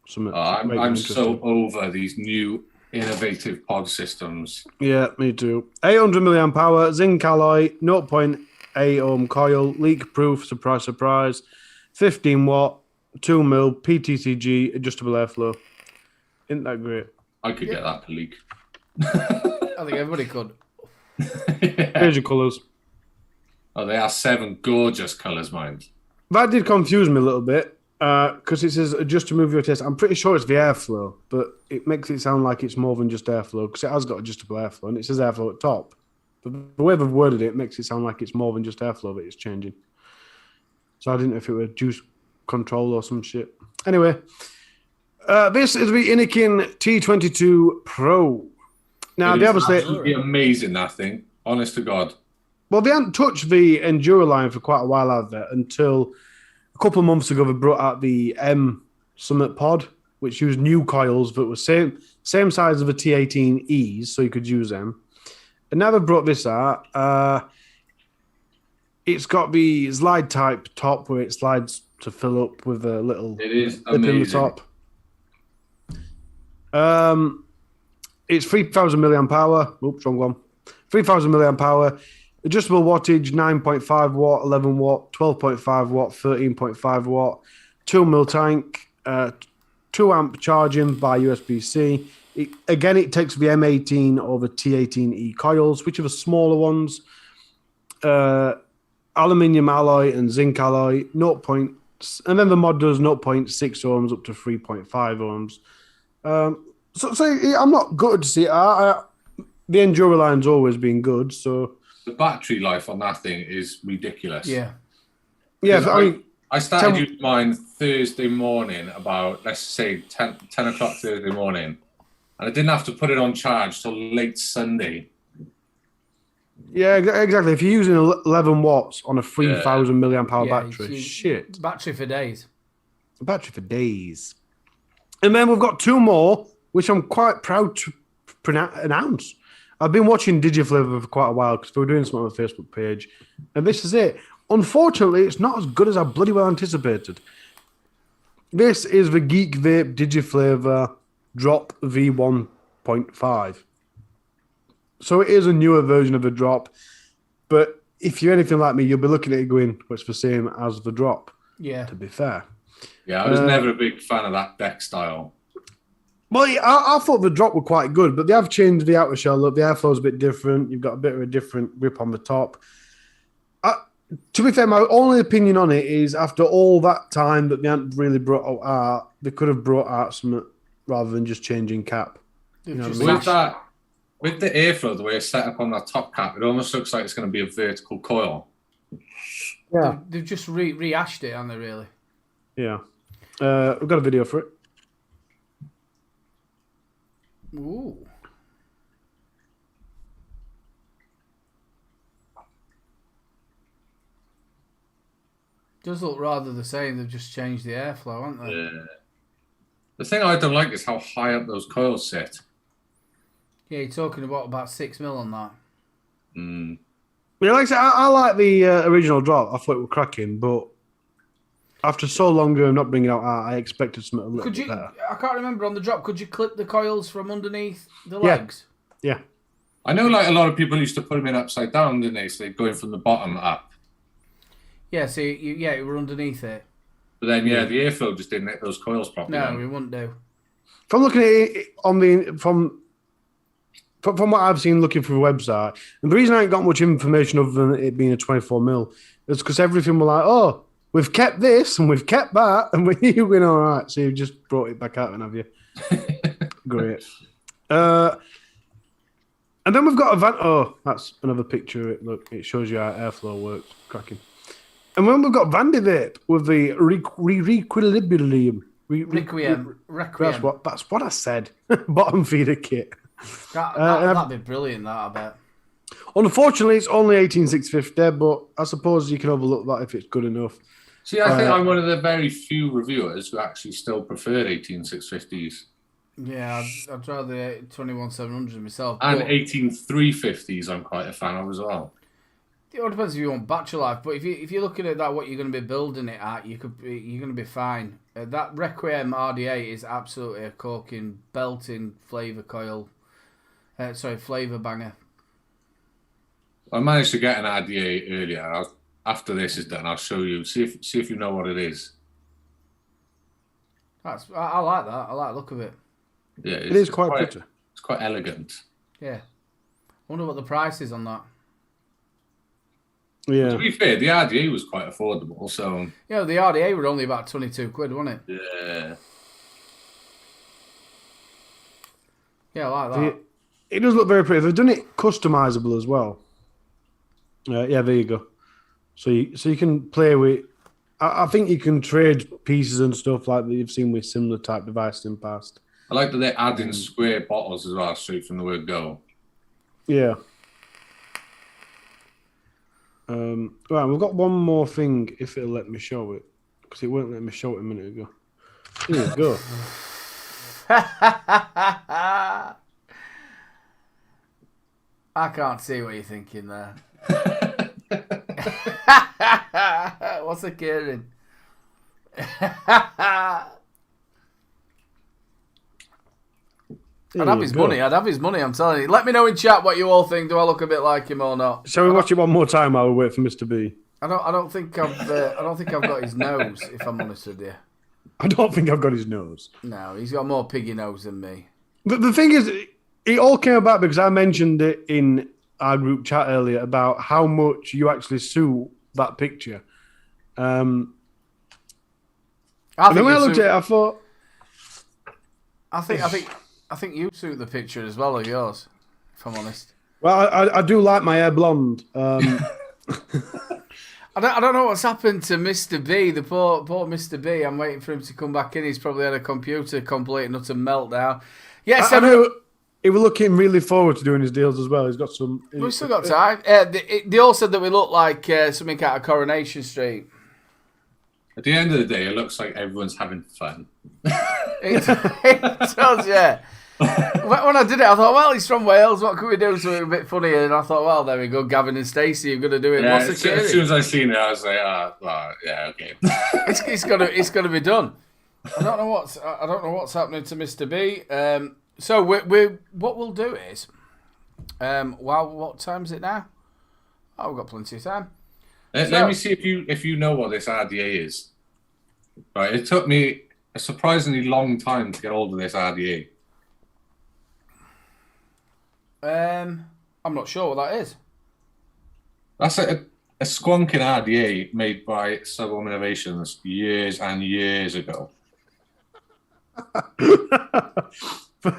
something. I'm so over these new innovative pod systems. Yeah, me too. 800 milliamp power, zinc alloy, 0.8 ohm coil, leak proof, surprise, surprise, 15 watt, 2 mil, PTCG, adjustable airflow. Isn't that great? I could get that to leak. I think everybody could. Here's your colours. Oh, they are 7 gorgeous colours, mind. That did confuse me a little bit because it says adjust to move your taste. I'm pretty sure it's the airflow, but it makes it sound like it's more than just airflow because it has got adjustable airflow and it says airflow at top. But the way they've worded it makes it sound like it's more than just airflow that it's changing. So I didn't know if it were juice control or some shit. Anyway, this is the Anakin T22 Pro. Now, they obviously... absolutely amazing, that thing. Honest to God. Well, they hadn't touched the Enduro line for quite a while, have they? Until a couple of months ago, they brought out the M Summit Pod, which used new coils that were same size of the T18Es, so you could use them. And now they've brought this out. It's got the slide type top where it slides to fill up with a little It is lip in the top. It's 3,000 milliamp hour. Oops, wrong one. 3,000 milliamp hour. Adjustable wattage, 9.5 watt, 11 watt, 12.5 watt, 13.5 watt. 2 mil tank. 2 amp charging by USB-C. It takes the M18 or the T18E coils, which are the smaller ones. Aluminium alloy and zinc alloy, and then the mod does 0.6 ohms up to 3.5 ohms. So I'm not good to see it. The Enduro line's always been good, so... The battery life on that thing is ridiculous. Yeah. Yeah, I started using mine Thursday morning, about, let's say, 10 o'clock Thursday morning, and I didn't have to put it on charge till late Sunday. Yeah, exactly. If you're using 11 watts on a 3,000 milliamp hour battery, shit. Battery for days. Battery for days. And then we've got 2 more, which I'm quite proud to announce. I've been watching DigiFlavor for quite a while because we were doing something on the Facebook page, and this is it. Unfortunately, it's not as good as I bloody well anticipated. This is the Geek Vape DigiFlavor Drop V1.5. So it is a newer version of the Drop, but if you're anything like me, you'll be looking at it going, well, it's the same as the Drop. Yeah. To be fair. Yeah, I was never a big fan of that deck style. Well, I thought the Drop were quite good, but they have changed the outer shell. Look, the airflow's a bit different. You've got a bit of a different grip on the top. To be fair, my only opinion on it is after all that time that they hadn't really brought out art, they could have brought out something rather than just changing cap. You know what I mean? With the airflow, the way it's set up on that top cap, it almost looks like it's going to be a vertical coil. Yeah. They've just rehashed it, haven't they, really? Yeah. We've got a video for it. Ooh. Does look rather the same. They've just changed the airflow, haven't they? Yeah. The thing I don't like is how high up those coils sit. Yeah, you're talking about 6 mil on that. Mm. Yeah, like I said, I like the original Drop. I thought it was cracking, but after so long of not bringing out art, I expected something a little bit better. I can't remember on the Drop. Could you clip the coils from underneath the legs? Yeah. I know, like, a lot of people used to put them in upside down, didn't they? So they're going from the bottom up. Yeah, so you were underneath it. But then, the airflow just didn't hit those coils properly. No, it wouldn't do. From looking at it on the from what I've seen looking through the website, and the reason I ain't got much information other than it being a 24 mil is because everything were like, oh, we've kept this and we've kept that, and we're going all right. So you've just brought it back out, and have you? Great. And then we've got a van. Oh, that's another picture. Look, it shows you how airflow works. Cracking. And then we've got Vandy Vape with the Requilibrium. Requiem. That's what I said. Bottom feeder kit. That'd be brilliant, that, I bet. Unfortunately, it's only 18650, but I suppose you can overlook that if it's good enough. See, I think I'm one of the very few reviewers who actually still prefer 18650s. Yeah, I'd rather 21700 myself. And 18350s I'm quite a fan of as well. It all depends if you want battery life, but if you're looking at that, what you're going to be building it at, you're going to be fine. That Requiem RDA is absolutely a corking, belting flavour coil. Flavour banger. I managed to get an RDA earlier. After this is done, I'll show you. See if you know what it is. I like that. I like the look of it. Yeah, it is quite pretty. It's quite elegant. Yeah. I wonder what the price is on that. Yeah. To be fair, the RDA was quite affordable, so... Yeah, the RDA were only about 22 quid, wasn't it? Yeah. Yeah, I like that. It does look very pretty. They've done it customizable as well. Yeah, there you go. So you can play with I think you can trade pieces and stuff like that you've seen with similar type devices in the past. I like that they're adding square bottles as well, straight from the word go. Yeah. Right, we've got one more thing, if it'll let me show it. Because it won't let me show it a minute ago. Here we go. I can't see what you're thinking there. What's occurring? I'd have his money. I'd have his money. I'm telling you. Let me know in chat what you all think. Do I look a bit like him or not? Shall we watch it one more time while we wait for Mr. B? I don't think I've got his nose. If I'm honest with you. I don't think I've got his nose. No, he's got more piggy nose than me. But the thing is, it all came about because I mentioned it in our group chat earlier about how much you actually sue that picture. And then when I looked at it, I thought, I think you suit the picture as well of yours. If I'm honest. well, I do like my hair blonde. I don't know what's happened to Mr. B. The poor Mr. B. I'm waiting for him to come back in. He's probably had a computer complete and utter meltdown. Yes, I know. He was looking really forward to doing his deals as well. He's got some. We've still got time. They all said that we look like something out of Coronation Street. At the end of the day, it looks like everyone's having fun. It does, yeah. When I did it, I thought, well, he's from Wales. What can we do something a bit funnier? And I thought, well, there we go. Gavin and Stacey, you're going to do it. Yeah, What's the as theory? soon as I seen it, I was like, well, yeah, okay. It's gonna be done. I don't know what's happening to Mr. B. So what we'll do is, what time is it now? Oh, we've got plenty of time. Let me see if you know what this RDA is. Right, it took me a surprisingly long time to get hold of this RDA. I'm not sure what that is. That's a squonking RDA made by Subwom Innovations years and years ago.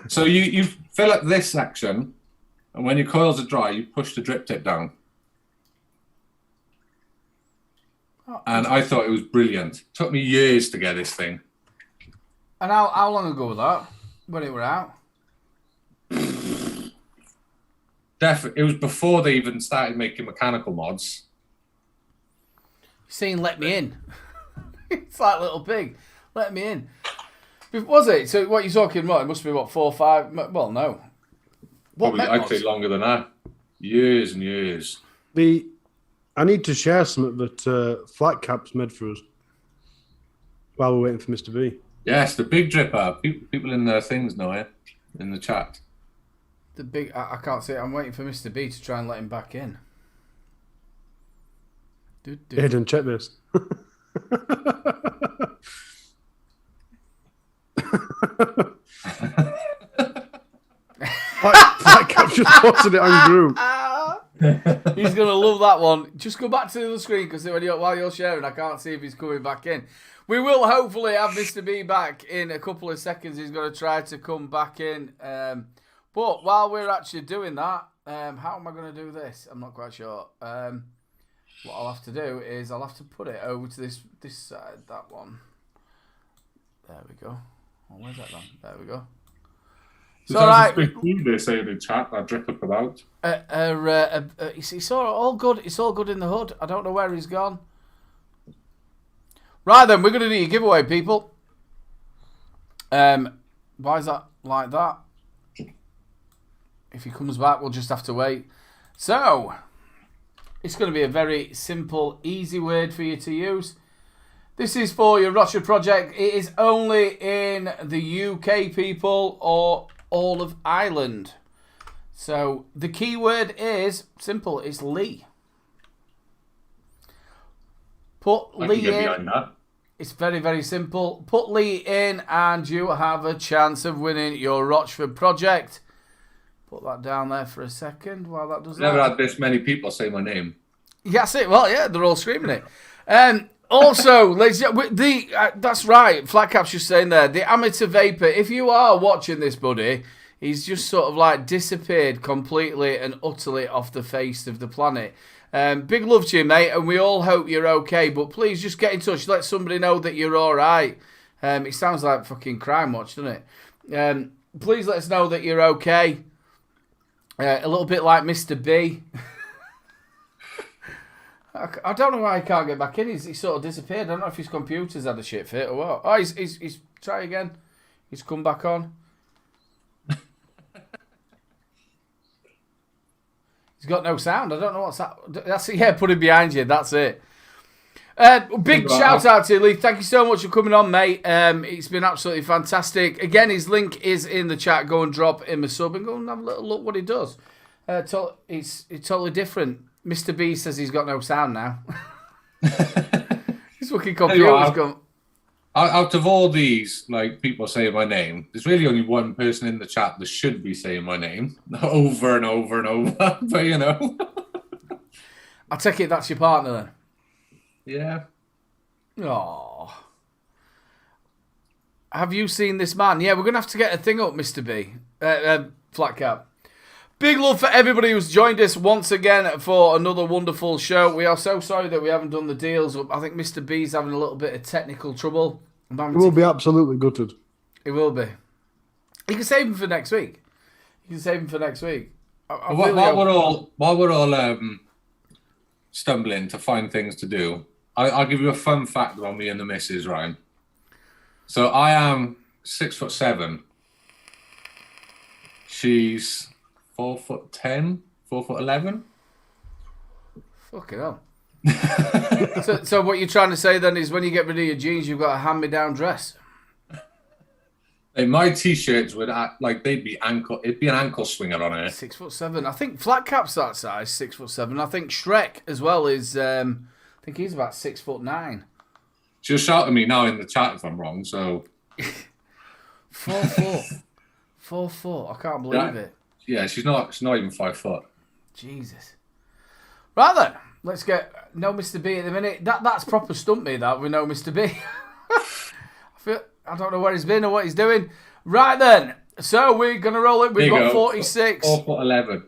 So you fill up this section, and when your coils are dry, you push the drip tip down. And I thought it was brilliant. Took me years to get this thing. And how long ago was that? When it were out? It was before they even started making mechanical mods. Saying let me in. It's like Little Pig. Let me in. Was it? So what you're talking about? It must be what, 4 or 5? Well, no. Probably, I'd say longer than that. Years and years. I need to share something that Flat Cap's made for us while we're waiting for Mr. B. Yes, the big dripper. People in their things know it in the chat. The big. I can't see it. I'm waiting for Mr. B to try and let him back in. Aiden, check this. Flat Cap just posted it on group. He's going to love that one. Just go back to the other screen because while you're sharing, I can't see if he's coming back in. We will hopefully have Mr. B back in a couple of seconds. He's going to try to come back in. But while we're actually doing that, how am I going to do this? I'm not quite sure. What I'll have to do is I'll have to put it over to this side, that one. There we go. Oh, where's that done? There we go. It's all right. They say in the chat that drip up about. It's all good. It's all good in the hood. I don't know where he's gone. Right then, we're going to do your giveaway, people. Why is that like that? If he comes back, we'll just have to wait. So, it's going to be a very simple, easy word for you to use. This is for your Rochford project. It is only in the UK, people, or all of Ireland. So the keyword is simple. It's Lee. Put Lee in. It's very, very simple. Put Lee in and you have a chance of winning your Rochford project. Put that down there for a second while that does that. Never had this many people say my name. That's it. Well, yeah, they're all screaming it. Also, ladies, that's right. Flat Cap's just saying there, the amateur vapor. If you are watching this, buddy, he's just sort of like disappeared completely and utterly off the face of the planet. Big love to you, mate, and we all hope you're okay. But please just get in touch. Let somebody know that you're all right. It sounds like fucking Crime Watch, doesn't it? Please let us know that you're okay. A little bit like Mr. B. I don't know why he can't get back in. He's sort of disappeared. I don't know if his computer's had a shit fit or what. Oh, he's try again. He's come back on. He's got no sound. I don't know what's that. That's it. Yeah, put him behind you. That's it. Big shout out to you, Lee. Thank you so much for coming on, mate. It's been absolutely fantastic. Again, his link is in the chat. Go and drop him a sub and go and have a little look what he does. It's totally different. Mr. B says he's got no sound now. His fucking computer's gone. Out of all these, like, people saying my name, there's really only one person in the chat that should be saying my name over and over and over. But, you know. I take it that's your partner then? Yeah. Oh. Have you seen this man? Yeah, we're going to have to get a thing up, Mr. B. Flat Cap. Big love for everybody who's joined us once again for another wonderful show. We are so sorry that we haven't done the deals. I think Mr. B's having a little bit of technical trouble. He will be absolutely gutted. He will be. You can save him for next week. While we're all stumbling to find things to do, I'll give you a fun fact about me and the missus, Ryan. So I am 6'7". She's 4'10", 4'11". Fucking hell. so what you're trying to say then is when you get rid of your jeans, you've got a hand-me-down dress. Like my t-shirts would it'd be an ankle swinger on it. 6'7". I think Flat Cap's that size, 6'7". I think Shrek as well is. I think he's about 6'9". She'll shout at me now in the chat if I'm wrong. So 4 foot. 4 foot. I can't believe it. Yeah, she's not even 5 foot. Jesus. Right then, let's get no Mr. B at the minute. That's proper stumped me, that we know Mr. B. I don't know where he's been or what he's doing. Right then, so we're gonna roll it. We've got 46. 4'11".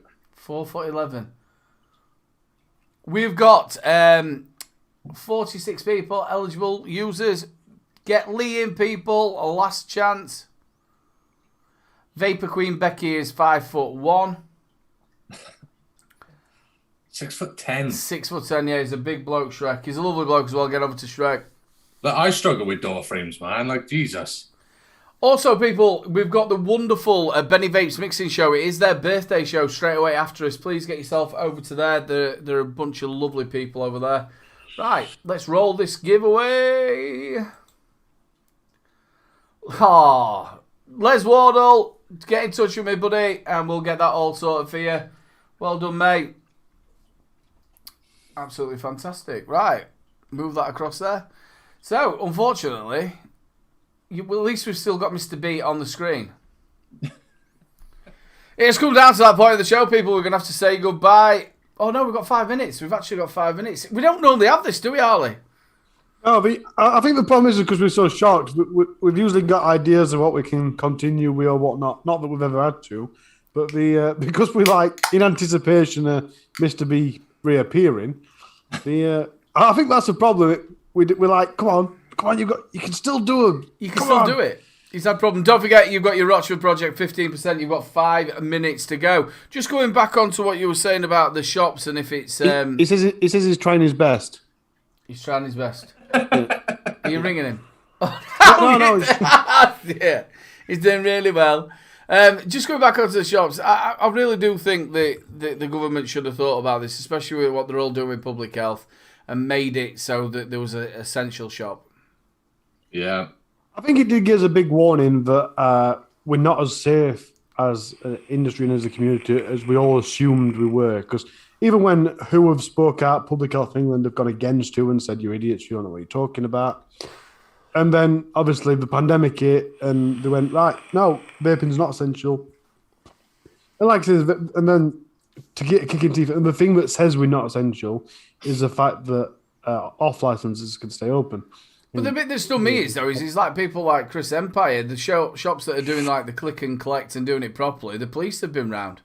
4'11". We've got 46 people eligible users. Get Lee in, people. A last chance. Vapor Queen Becky is 5'1". 6'10". 6'10", yeah, he's a big bloke, Shrek. He's a lovely bloke as well. Get over to Shrek. But I struggle with door frames, man. Like, Jesus. Also, people, we've got the wonderful Benny Vape's Mixing Show. It is their birthday show straight away after us. Please get yourself over to there. There are a bunch of lovely people over there. Right, let's roll this giveaway. Les Wardle, get in touch with me, buddy, and we'll get that all sorted for you. Well done, mate. Absolutely fantastic. Right, move that across there. So, unfortunately, at least we've still got Mr. B on the screen. It's come down to that point of the show, people. We're going to have to say goodbye. Oh, no, we've got 5 minutes. We've actually got 5 minutes. We don't normally have this, do we, Harley? No, but I think the problem is because we're so shocked. We've usually got ideas of what we can continue with or whatnot. Not that we've ever had to, but because we like in anticipation of Mr. B reappearing. I think that's the problem. We're like, come on, you can still do them. You can still do it. Is that problem? Don't forget, you've got your Rochford project 15%. You've got 5 minutes to go. Just going back onto what you were saying about the shops and if it's. He says he's trying his best. He's trying his best. Are you ringing him? No. Yeah, he's doing really well. Just going back onto the shops, I really do think the government should have thought about this, especially with what they're all doing with public health, and made it so that there was an essential shop. Yeah. I think it did give us a big warning that we're not as safe as an industry and as a community as we all assumed we were. Because even when who have spoke out, Public Health England have gone against you and said, you're idiots, you don't know what you're talking about. And then, obviously, the pandemic hit and they went, right, no, vaping's not essential. And like I said, and then to get kicking teeth, and the thing that says we're not essential is the fact that off licenses can stay open. But the bit that stunned me is like people like Chris Empire, the shops that are doing like the click and collect and doing it properly, the police have been round.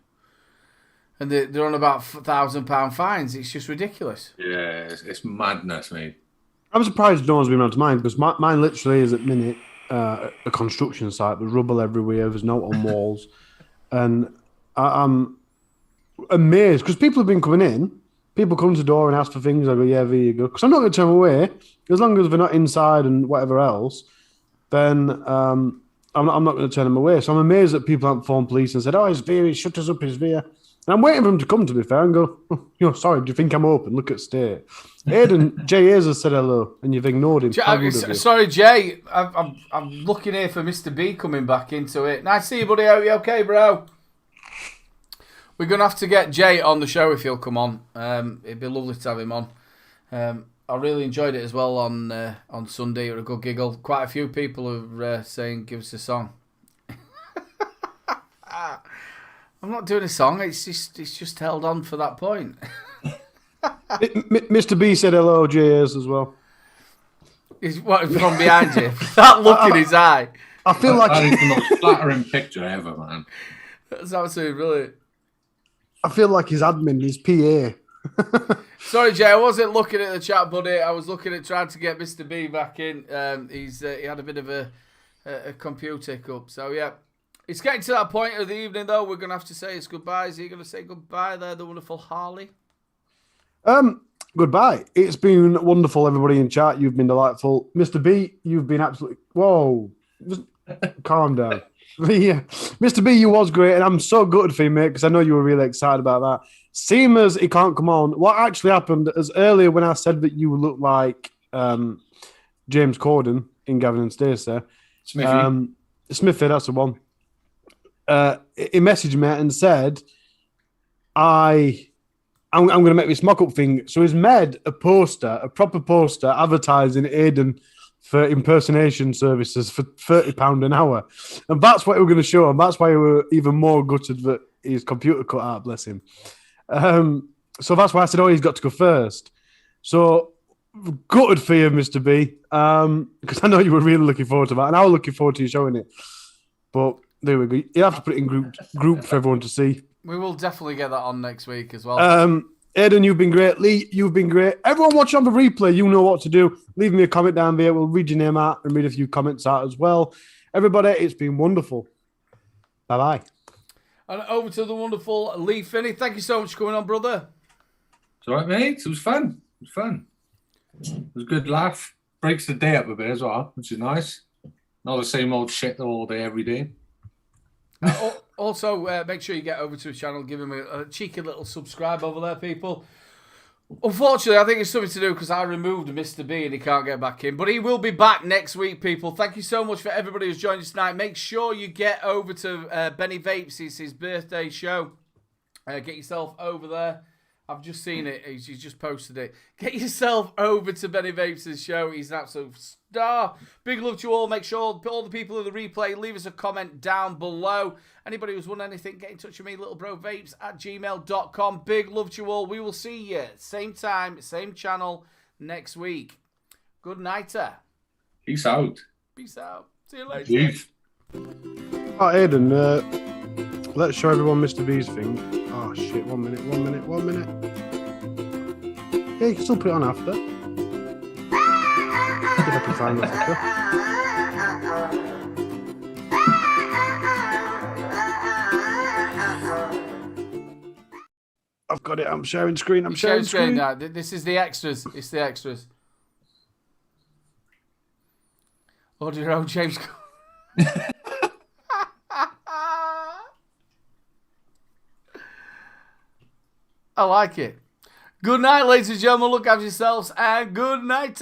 And they're on about £1,000 fines. It's just ridiculous. Yeah, it's madness, mate. I'm surprised no one's been around to mine because mine literally is at minute a construction site. There's rubble everywhere. There's no on walls, and I'm amazed because people have been coming in. People come to the door and ask for things. I go, yeah, there you go. Because I'm not going to turn them away as long as they're not inside and whatever else. Then I'm not going to turn them away. So I'm amazed that people haven't phoned police and said, "Oh, he's there. He shut us up. He's there." And I'm waiting for him to come, to be fair, and go, "Oh, sorry, do you think I'm open? Look at state." Aidan, Jay has said hello, and you've ignored him. Sorry, Jay. I'm looking here for Mr. B coming back into it. Nice to see you, buddy. Are you okay, bro? We're going to have to get Jay on the show if he'll come on. It'd be lovely to have him on. I really enjoyed it as well on Sunday. It was a good giggle. Quite a few people are saying, give us a song. I'm not doing a song. It's just held on for that point. Mr. B said hello, Jay as well. He's from behind you. That look in his eye. I feel like that is the most flattering picture ever, man. That's absolutely brilliant. I feel like his admin, his PA. Sorry, Jay, I wasn't looking at the chat, buddy. I was looking at trying to get Mr. B back in. He had a bit of a computer hiccup. So, yeah. It's getting to that point of the evening, though. We're going to have to say his goodbyes. Are you going to say goodbye there, the wonderful Harley? Goodbye. It's been wonderful, everybody in chat. You've been delightful. Mr. B, you've been absolutely... Whoa. Just calm down. Yeah. Mr. B, you was great, and I'm so gutted for you, mate, because I know you were really excited about that. Seeing as he can't come on, what actually happened is earlier when I said that you look like James Corden in Gavin and Stacey. Smithy, that's the one. He messaged me and said, I'm going to make this mock-up thing. So he's made a proper poster, advertising Aidan for impersonation services for £30 an hour. And that's what we're going to show him. That's why we were even more gutted that his computer cut out, bless him. So that's why I said, he's got to go first. So gutted for you, Mr. B, because I know you were really looking forward to that, and I was looking forward to you showing it. But there we go. You have to put it in group for everyone to see. We will definitely get that on next week as well. Aidan, you've been great. Lee, you've been great. Everyone watching on the replay, you know what to do. Leave me a comment down there. We'll read your name out and read a few comments out as well. Everybody, it's been wonderful. Bye-bye. And over to the wonderful Lee Finney. Thank you so much for coming on, brother. It's all right, mate. It was fun. It was a good laugh. Breaks the day up a bit as well, which is nice. Not the same old shit all day, every day. Also, make sure you get over to his channel. Give him a cheeky little subscribe over there, people. Unfortunately, I think it's something to do because I removed Mr. B and he can't get back in. But he will be back next week, people. Thank you so much for everybody who's joined us tonight. Make sure you get over to Benny Vapes. It's his birthday show. Get yourself over there. I've just seen it. He's just posted it. Get yourself over to Benny Vapes' show. He's an absolute star. Big love to you all. Make sure all the people in the replay, leave us a comment down below. Anybody who's won anything, get in touch with me, littlebrobvapes@gmail.com. Big love to you all. We will see you same time, same channel next week. Good nighter. Peace out. Peace out. See you later. Peace. Oh, Aidan, let's show everyone Mr. B's thing. Oh, shit. 1 minute. Yeah, you can still put it on after. If I can find that after. I've got it. I'm sharing screen. I'm sharing screen. Now. This is the extras. It's the extras. Order your own James. I like it. Good night, ladies and gentlemen. Look after yourselves and good night.